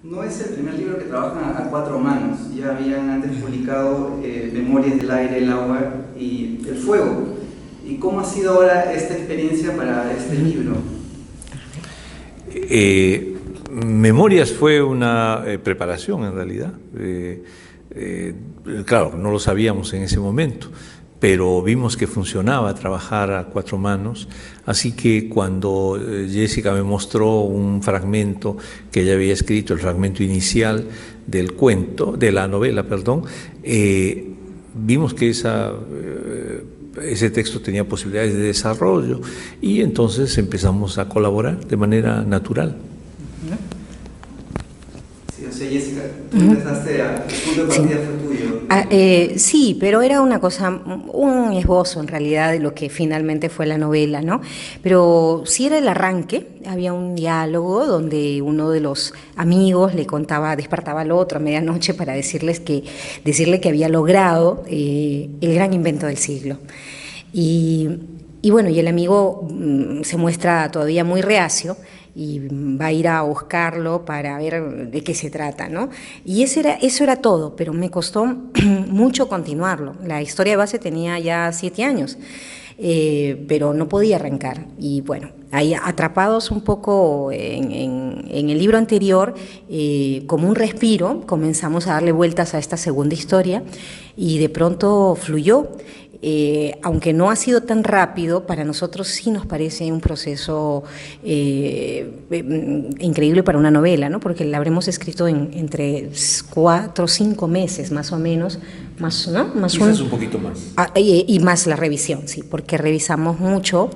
No es el primer libro que trabajan a cuatro manos. Ya habían antes publicado Memorias del aire, el agua y el fuego. ¿Y cómo ha sido ahora esta experiencia para este libro? Memorias fue una preparación en realidad. Claro, no lo sabíamos en ese momento, pero vimos que funcionaba trabajar a cuatro manos, así que cuando Jessica me mostró un fragmento que ella había escrito, el fragmento inicial del cuento, de la novela, perdón, vimos que ese texto tenía posibilidades de desarrollo y entonces empezamos a colaborar de manera natural. Sí, o sea, Jessica, tú empezaste el punto de partida fue tuyo. Sí, pero era una cosa, un esbozo en realidad de lo que finalmente fue la novela, ¿no? Pero sí era el arranque, había un diálogo donde uno de los amigos le contaba, despertaba al otro a medianoche para decirle que había logrado el gran invento del siglo. Y bueno, y el amigo se muestra todavía muy reacio y va a ir a buscarlo para ver de qué se trata, ¿no? Y eso era todo, pero me costó mucho continuarlo. La historia de base tenía ya 7 años, pero no podía arrancar. Y bueno, ahí atrapados un poco en el libro anterior, como un respiro, comenzamos a darle vueltas a esta segunda historia y de pronto fluyó. Aunque no ha sido tan rápido, para nosotros sí nos parece un proceso increíble para una novela, ¿no? Porque la habremos escrito entre 4 o 5 meses, más o menos, ¿no? Quizás un poquito más. Y más la revisión, sí, porque revisamos mucho.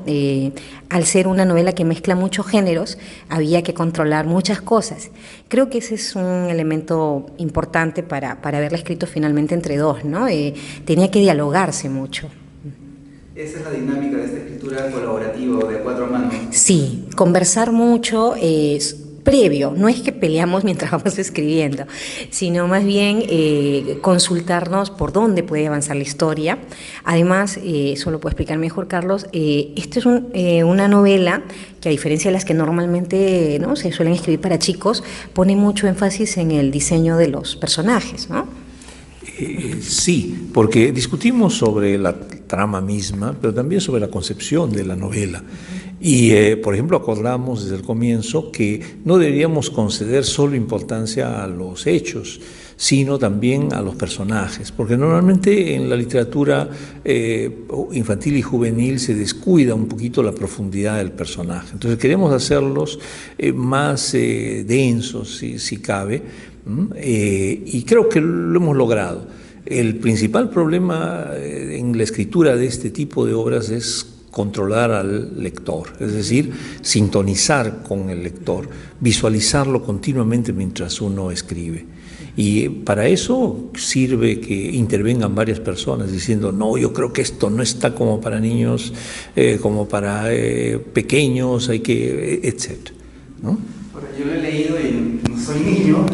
Al ser una novela que mezcla muchos géneros, había que controlar muchas cosas. Creo que ese es un elemento importante para haberla escrito finalmente entre dos, ¿no? Tenía que dialogarse mucho. ¿Esa es la dinámica de esta escritura colaborativa o de cuatro manos? Sí, conversar mucho, previo, no es que peleamos mientras vamos escribiendo, sino más bien consultarnos por dónde puede avanzar la historia. Además, eso lo puede explicar mejor Carlos, esta es una novela que, a diferencia de las que normalmente, ¿no?, se suelen escribir para chicos, pone mucho énfasis en el diseño de los personajes, ¿no? Sí, porque discutimos sobre la trama misma, pero también sobre la concepción de la novela. Y, por ejemplo, acordamos desde el comienzo que no deberíamos conceder solo importancia a los hechos, sino también a los personajes, porque normalmente en la literatura infantil y juvenil se descuida un poquito la profundidad del personaje. Entonces queremos hacerlos más densos, si cabe, y creo que lo hemos logrado. El principal problema en la escritura de este tipo de obras es controlar al lector, es decir, sintonizar con el lector, visualizarlo continuamente mientras uno escribe. Y para eso sirve que intervengan varias personas diciendo, no, yo creo que esto no está como para niños, como para pequeños, hay que, etcétera, ¿no? Ahora, yo lo he leído y no soy niño,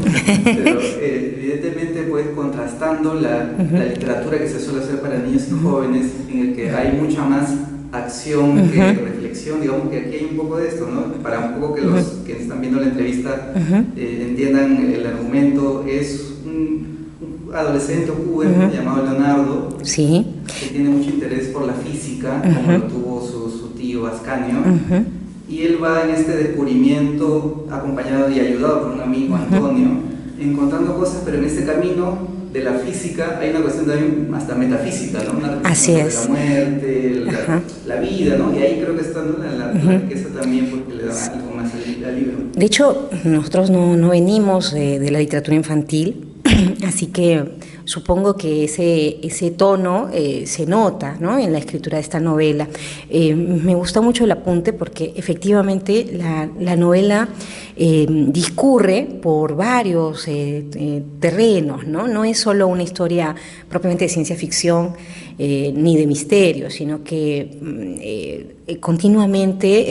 pero evidentemente pues contrastando la literatura que se suele hacer para niños y jóvenes, en el que hay mucha más acción que reflexión, digamos que aquí hay un poco de esto, ¿no? Para un poco que los que están viendo la entrevista entiendan el argumento. Es un adolescente o joven llamado Leonardo, sí, que tiene mucho interés por la física, como lo tuvo su tío Ascanio, y él va en este descubrimiento acompañado y ayudado por un amigo, Antonio, encontrando cosas, pero en este camino de la física hay una cuestión también hasta metafísica, ¿no? Una así es. La muerte, la vida, ¿no? Y ahí creo que está, ¿no?, la riqueza también, porque le da algo más al libro. De hecho, nosotros no venimos de la literatura infantil, así que supongo que ese tono se nota, ¿no?, en la escritura de esta novela. Me gusta mucho el apunte porque efectivamente la novela discurre por varios terrenos, ¿no? No es solo una historia propiamente de ciencia ficción ni de misterio, sino que continuamente,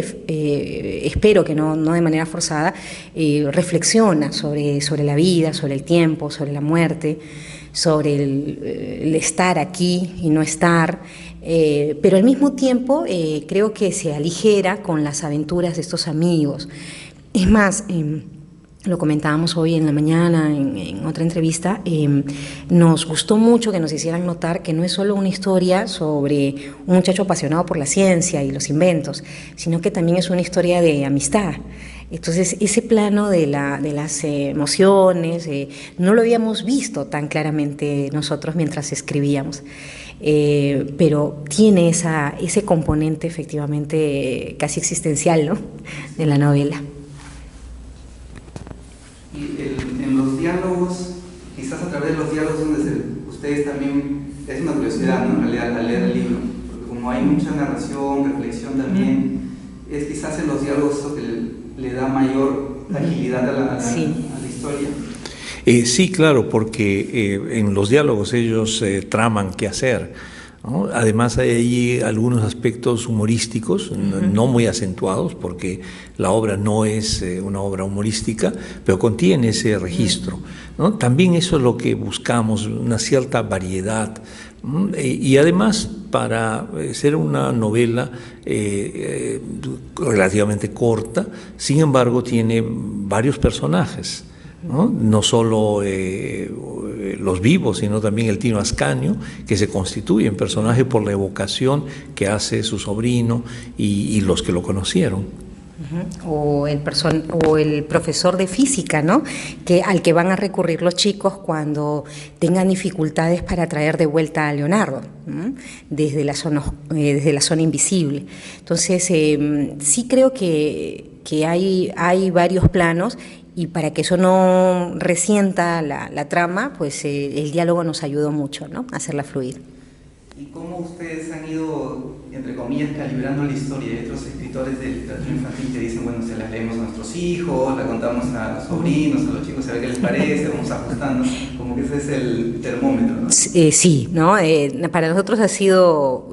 espero que no de manera forzada, reflexiona sobre la vida, sobre el tiempo, sobre la muerte, sobre el estar aquí y no estar, pero al mismo tiempo creo que se aligera con las aventuras de estos amigos. Es más, lo comentábamos hoy en la mañana en otra entrevista, nos gustó mucho que nos hicieran notar que no es solo una historia sobre un muchacho apasionado por la ciencia y los inventos, sino que también es una historia de amistad. Entonces, ese plano de las emociones no lo habíamos visto tan claramente nosotros mientras escribíamos, pero tiene ese componente efectivamente casi existencial, ¿no?, de la novela. Y en los diálogos, quizás a través de los diálogos ustedes también, es una curiosidad, ¿no?, en realidad, al leer el libro, porque como hay mucha narración, reflexión también, es quizás en los diálogos lo que le da mayor agilidad a la historia. Sí, claro, porque en los diálogos ellos traman qué hacer, ¿no? Además hay ahí algunos aspectos humorísticos, no muy acentuados, porque la obra no es una obra humorística, pero contiene ese registro, ¿no? También eso es lo que buscamos, una cierta variedad. Y además, para ser una novela relativamente corta, sin embargo tiene varios personajes, no solo los vivos, sino también el Tino Ascanio, que se constituye en personaje por la evocación que hace su sobrino y los que lo conocieron. O el profesor de física, ¿no?, al que van a recurrir los chicos cuando tengan dificultades para traer de vuelta a Leonardo, desde la zona invisible. Entonces, sí creo que hay varios planos, y para que eso no resienta la trama, pues el diálogo nos ayudó mucho, ¿no?, a hacerla fluir. ¿Y cómo ustedes han ido, entre comillas, calibrando la historia? Hay otros escritores de literatura infantil que dicen, bueno, se las leemos a nuestros hijos, la contamos a los sobrinos, a los chicos, a ver qué les parece, vamos ajustando, como que ese es el termómetro, ¿no? Sí, ¿no? Para nosotros ha sido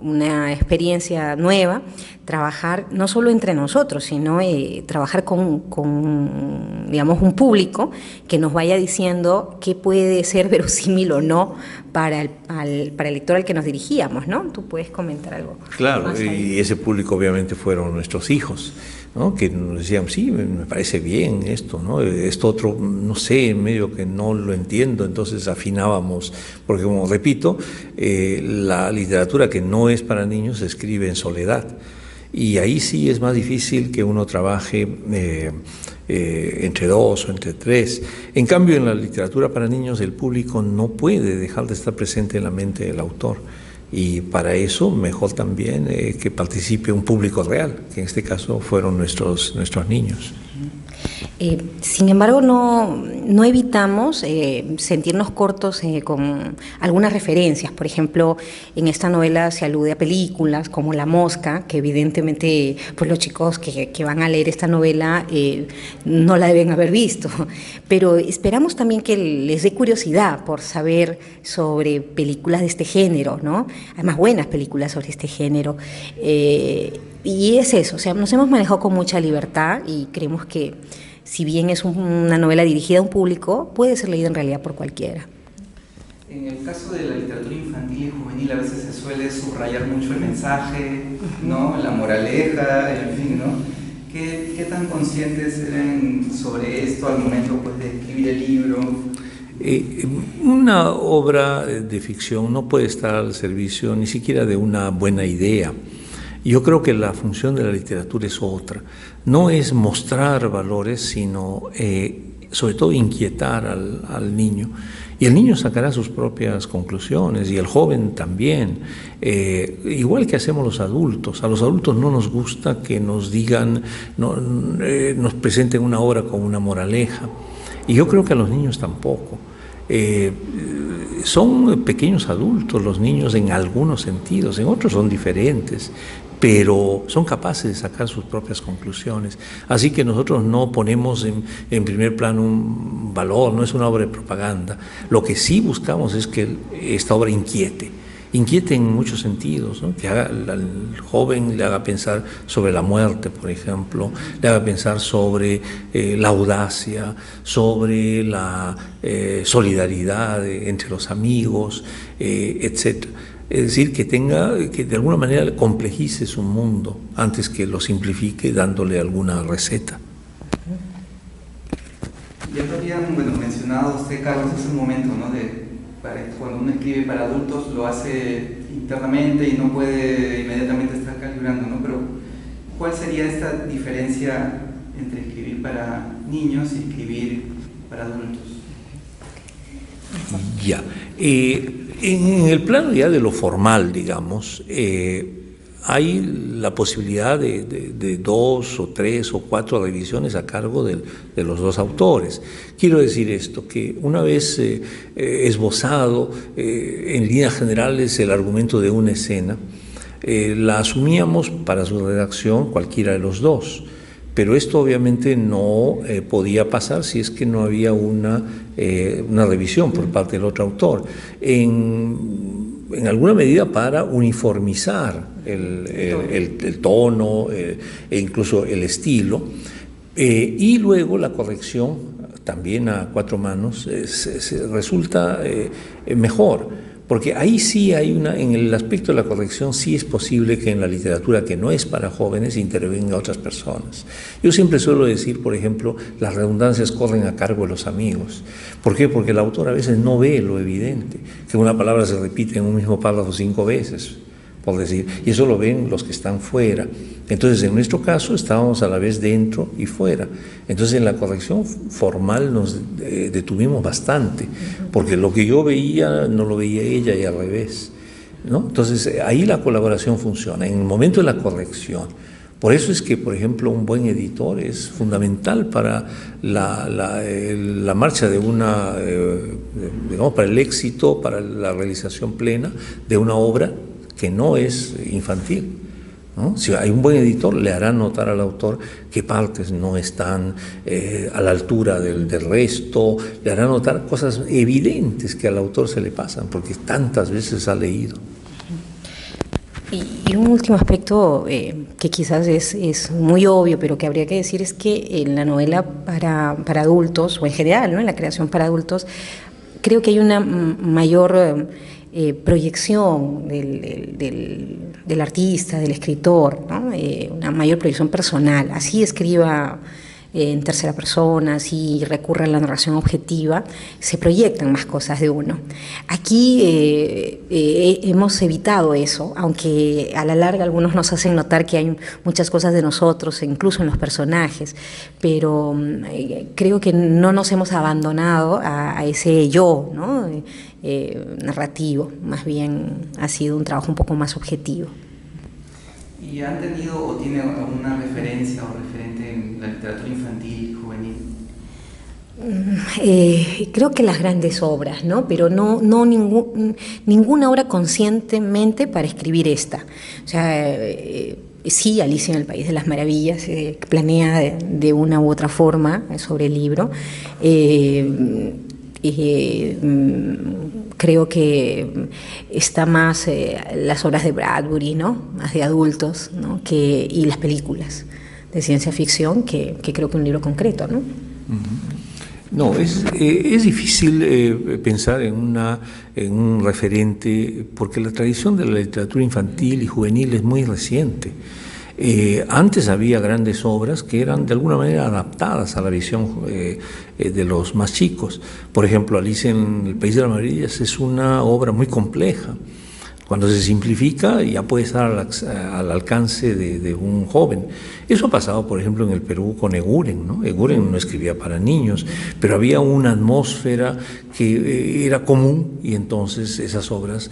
una experiencia nueva trabajar no solo entre nosotros, sino trabajar con, digamos, un público que nos vaya diciendo qué puede ser verosímil o no para el lector al que nos dirigíamos, ¿no? Tú puedes comentar algo. Claro, y ese público obviamente fueron nuestros hijos, ¿no?, que nos decían, sí, me parece bien esto, ¿no?, esto otro, no sé, medio que no lo entiendo, entonces afinábamos, porque como repito, la literatura que no es para niños se escribe en soledad, y ahí sí es más difícil que uno trabaje entre dos o entre tres. En cambio, en la literatura para niños el público no puede dejar de estar presente en la mente del autor, y para eso mejor también que participe un público real, que en este caso fueron nuestros niños. Sin embargo, no evitamos sentirnos cortos con algunas referencias. Por ejemplo, en esta novela se alude a películas como La Mosca, que evidentemente pues los chicos que van a leer esta novela no la deben haber visto, pero esperamos también que les dé curiosidad por saber sobre películas de este género, ¿no? Además, buenas películas sobre este género. Y es eso, o sea, nos hemos manejado con mucha libertad y creemos que, si bien es una novela dirigida a un público, puede ser leída en realidad por cualquiera. En el caso de la literatura infantil y juvenil, a veces se suele subrayar mucho el mensaje, ¿no?, la moraleja, en fin, ¿no? ¿Qué tan conscientes eran sobre esto al momento, pues, de escribir el libro? Una obra de ficción no puede estar al servicio ni siquiera de una buena idea. Yo creo que la función de la literatura es otra. No es mostrar valores, sino sobre todo inquietar al niño. Y el niño sacará sus propias conclusiones, y el joven también. Igual que hacemos los adultos. A los adultos no nos gusta que nos digan, nos presenten una obra con una moraleja. Y yo creo que a los niños tampoco. Son pequeños adultos los niños en algunos sentidos, en otros son diferentes, pero son capaces de sacar sus propias conclusiones. Así que nosotros no ponemos en primer plano un valor, no es una obra de propaganda. Lo que sí buscamos es que esta obra inquiete en muchos sentidos, ¿no? Que al joven le haga pensar sobre la muerte, por ejemplo, le haga pensar sobre la audacia, sobre la solidaridad entre los amigos, etc. Es decir, que de alguna manera complejice su mundo antes que lo simplifique dándole alguna receta. Ya lo habían mencionado usted, Carlos, hace un momento, ¿no? Cuando uno escribe para adultos lo hace internamente y no puede inmediatamente estar calibrando, ¿no? Pero ¿cuál sería esta diferencia entre escribir para niños y escribir para adultos? Ya. En el plano ya de lo formal, digamos, hay la posibilidad de 2 o 3 o 4 revisiones a cargo de los dos autores. Quiero decir esto, que una vez esbozado en líneas generales el argumento de una escena, la asumíamos para su redacción cualquiera de los dos. Pero esto obviamente no podía pasar si es que no había una revisión por parte del otro autor. En alguna medida para uniformizar el tono e incluso el estilo, y luego la corrección también a 4 manos resulta mejor. Porque ahí sí hay en el aspecto de la corrección sí es posible que en la literatura que no es para jóvenes intervengan otras personas. Yo siempre suelo decir, por ejemplo, las redundancias corren a cargo de los amigos. ¿Por qué? Porque el autor a veces no ve lo evidente, que una palabra se repite en un mismo párrafo 5 veces, por decir, y eso lo ven los que están fuera. Entonces, en nuestro caso, estábamos a la vez dentro y fuera. Entonces, en la corrección formal nos detuvimos bastante, porque lo que yo veía no lo veía ella y al revés, ¿no? Entonces, ahí la colaboración funciona, en el momento de la corrección. Por eso es que, por ejemplo, un buen editor es fundamental para la marcha de una, digamos, para el éxito, para la realización plena de una obra que no es infantil, ¿no? Si hay un buen editor, le hará notar al autor qué partes no están a la altura del resto, le hará notar cosas evidentes que al autor se le pasan, porque tantas veces ha leído. Y un último aspecto que quizás es muy obvio, pero que habría que decir, es que en la novela para adultos, o en general, ¿no?, en la creación para adultos, creo que hay una mayor proyección del artista, del escritor, ¿no? Una mayor proyección personal. Así escriba en tercera persona, así recurre a la narración objetiva, se proyectan más cosas de uno. Aquí hemos evitado eso, aunque a la larga algunos nos hacen notar que hay muchas cosas de nosotros, incluso en los personajes, pero creo que no nos hemos abandonado a ese yo, ¿no?, narrativo. Más bien ha sido un trabajo un poco más objetivo. ¿Y han tenido o tiene alguna referencia o referente en la literatura infantil y juvenil? Creo que las grandes obras, ¿no? Pero no ninguna obra conscientemente para escribir esta. O sea, sí, Alicia en el País de las Maravillas planea de una u otra forma sobre el libro. Creo que está más las obras de Bradbury, ¿no?, más de adultos, ¿no?, y las películas de ciencia ficción, que creo que un libro concreto, ¿no? No, es difícil pensar en un referente, porque la tradición de la literatura infantil y juvenil es muy reciente. Antes había grandes obras que eran de alguna manera adaptadas a la visión de los más chicos. Por ejemplo, Alicia en el País de las Maravillas es una obra muy compleja. Cuando se simplifica ya puede estar al alcance de un joven. Eso ha pasado, por ejemplo, en el Perú con Eguren, ¿no? Eguren no escribía para niños, pero había una atmósfera que era común, y entonces esas obras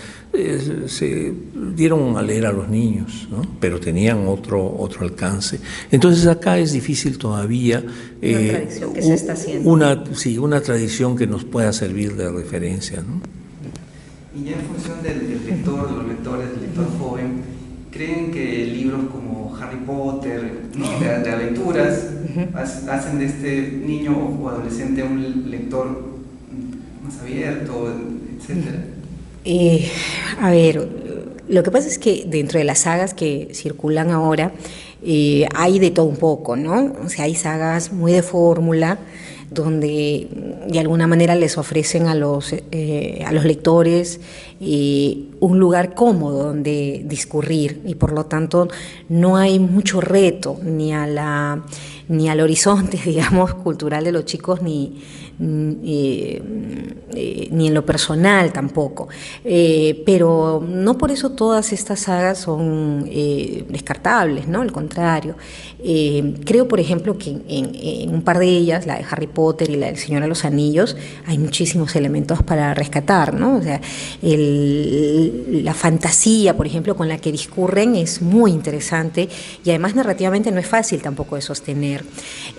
se dieron a leer a los niños, ¿no?, pero tenían otro alcance. Entonces acá es difícil todavía una tradición que se está haciendo. Una tradición que nos pueda servir de referencia, ¿no? Y ya en función del lector, de los lectores, del lector joven, ¿creen que libros como Harry Potter, ¿no?, de aventuras, hacen de este niño o adolescente un lector más abierto, etcétera? A ver, lo que pasa es que dentro de las sagas que circulan ahora hay de todo un poco, ¿no? O sea, hay sagas muy de fórmula, donde de alguna manera les ofrecen a los lectores un lugar cómodo donde discurrir, y por lo tanto no hay mucho reto ni a la ni al horizonte, digamos, cultural de los chicos, ni en lo personal tampoco. Pero no por eso todas estas sagas son descartables, ¿no? Al contrario. Creo, por ejemplo, que en un par de ellas, la de Harry Potter y la del Señor de los Anillos, hay muchísimos elementos para rescatar, ¿no? O sea, la fantasía, por ejemplo, con la que discurren es muy interesante y además narrativamente no es fácil tampoco de sostener.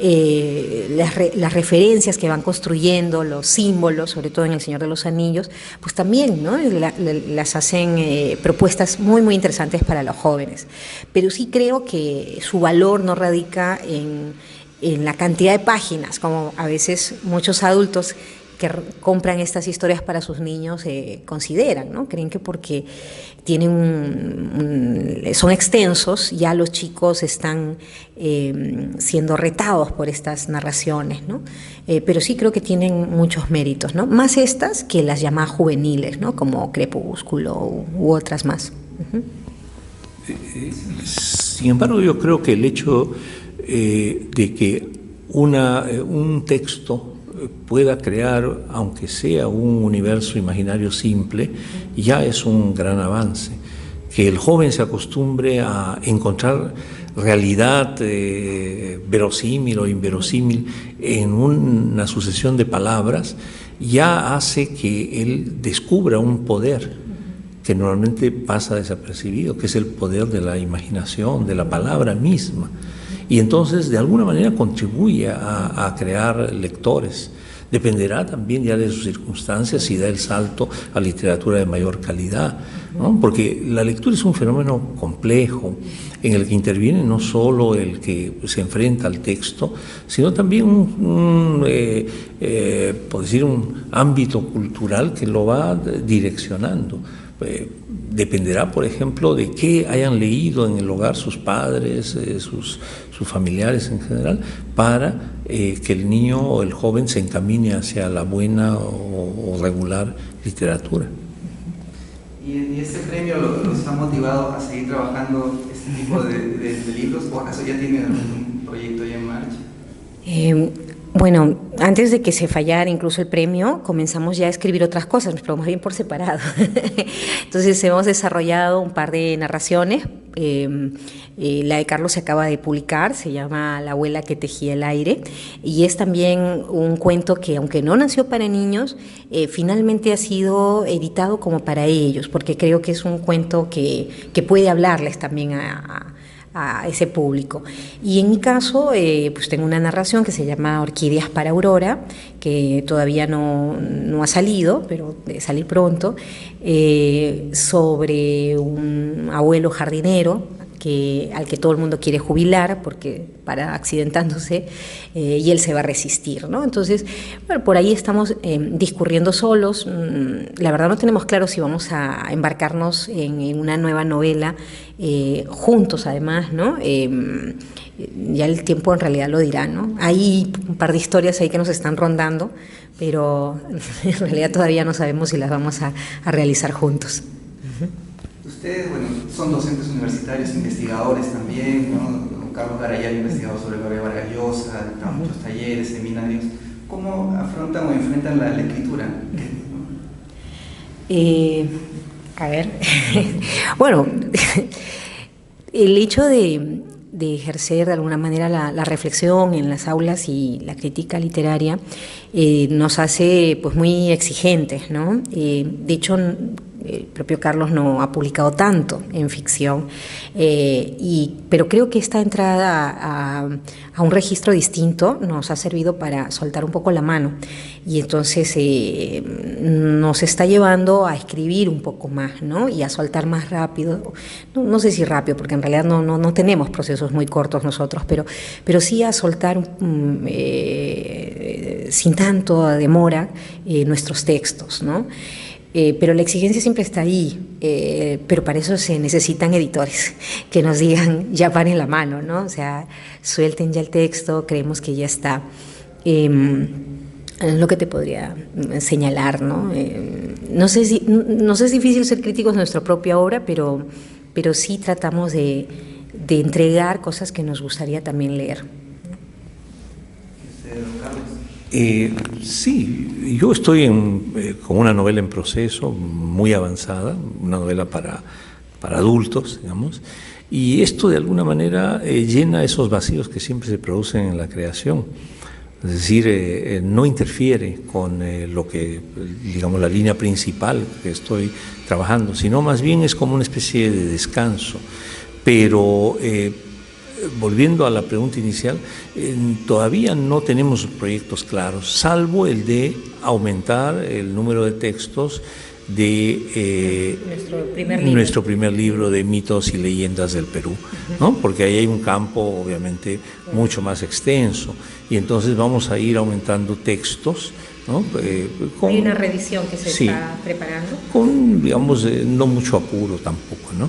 Las referencias que van construyendo, los símbolos, sobre todo en El Señor de los Anillos, pues también, ¿no? Las hacen propuestas muy, muy interesantes para los jóvenes. Pero sí creo que su valor no radica en la cantidad de páginas, como a veces muchos adultos que compran estas historias para sus niños consideran, ¿no? Creen que porque son extensos, ya los chicos están siendo retados por estas narraciones, ¿no? Pero sí creo que tienen muchos méritos, ¿no? Más estas que las llamadas juveniles, ¿no? Como Crepúsculo u otras más. Uh-huh. Sin embargo, yo creo que el hecho de que un texto pueda crear, aunque sea un universo imaginario simple, ya es un gran avance. Que el joven se acostumbre a encontrar realidad verosímil o inverosímil en una sucesión de palabras, ya hace que él descubra un poder que normalmente pasa desapercibido, que es el poder de la imaginación, de la palabra misma. Y entonces, de alguna manera, contribuye a crear lectores. Dependerá también ya de sus circunstancias si da el salto a literatura de mayor calidad, ¿no? Porque la lectura es un fenómeno complejo en el que interviene no solo el que se enfrenta al texto, sino también por decir, un ámbito cultural que lo va direccionando. Dependerá, por ejemplo, de qué hayan leído en el hogar sus padres, sus familiares en general, para que el niño o el joven se encamine hacia la buena o regular literatura. ¿Y este premio los ha motivado a seguir trabajando este tipo de libros, o acaso ya tienen algún proyecto ya en marcha? Bueno, antes de que se fallara incluso el premio, comenzamos ya a escribir otras cosas, pero más bien por separado. Entonces hemos desarrollado un par de narraciones. La de Carlos se acaba de publicar, se llama La abuela que tejía el aire, y es también un cuento que, aunque no nació para niños, finalmente ha sido editado como para ellos, porque creo que es un cuento que puede hablarles también a ese público. Y en mi caso, pues tengo una narración que se llama Orquídeas para Aurora, que todavía no ha salido, pero debe salir pronto, sobre un abuelo jardinero al que todo el mundo quiere jubilar porque para accidentándose, y él se va a resistir, ¿no? Entonces, bueno, por ahí estamos discurriendo solos. La verdad no tenemos claro si vamos a embarcarnos en una nueva novela juntos, además, ¿no? Ya el tiempo en realidad lo dirá, ¿no? Hay un par de historias ahí que nos están rondando, pero en realidad todavía no sabemos si las vamos a realizar juntos. Ustedes, bueno, son docentes universitarios, investigadores también, ¿no? Carlos Garayal ha investigado sobre Gabriel Vargas Llosa, ha dado muchos talleres, seminarios. ¿Cómo afrontan o enfrentan la escritura? A ver, bueno, el hecho de ejercer de alguna manera la reflexión en las aulas y la crítica literaria nos hace pues muy exigentes, ¿no? De hecho, el propio Carlos no ha publicado tanto en ficción, pero creo que esta entrada a un registro distinto nos ha servido para soltar un poco la mano, y entonces nos está llevando a escribir un poco más, ¿no? Y a soltar más rápido, no sé si rápido, porque en realidad no tenemos procesos muy cortos nosotros, pero sí a soltar sin tanto demora nuestros textos, ¿no? Pero la exigencia siempre está ahí, pero para eso se necesitan editores que nos digan, ya paren la mano, ¿no? O sea, suelten ya el texto, creemos que ya está. Es lo que te podría señalar, ¿no? No sé si es difícil ser críticos de nuestra propia obra, pero sí tratamos de entregar cosas que nos gustaría también leer. Sí, yo estoy con una novela en proceso muy avanzada, una novela para adultos, digamos, y esto de alguna manera llena esos vacíos que siempre se producen en la creación. Es decir, no interfiere con lo que, digamos, la línea principal que estoy trabajando, sino más bien es como una especie de descanso. Pero volviendo a la pregunta inicial, todavía no tenemos proyectos claros, salvo el de aumentar el número de textos de nuestro primer libro de mitos y leyendas del Perú, ¿no? Porque ahí hay un campo obviamente mucho más extenso y entonces vamos a ir aumentando textos, ¿no? Hay una reedición que se está preparando. Con, digamos, no mucho apuro tampoco, ¿no?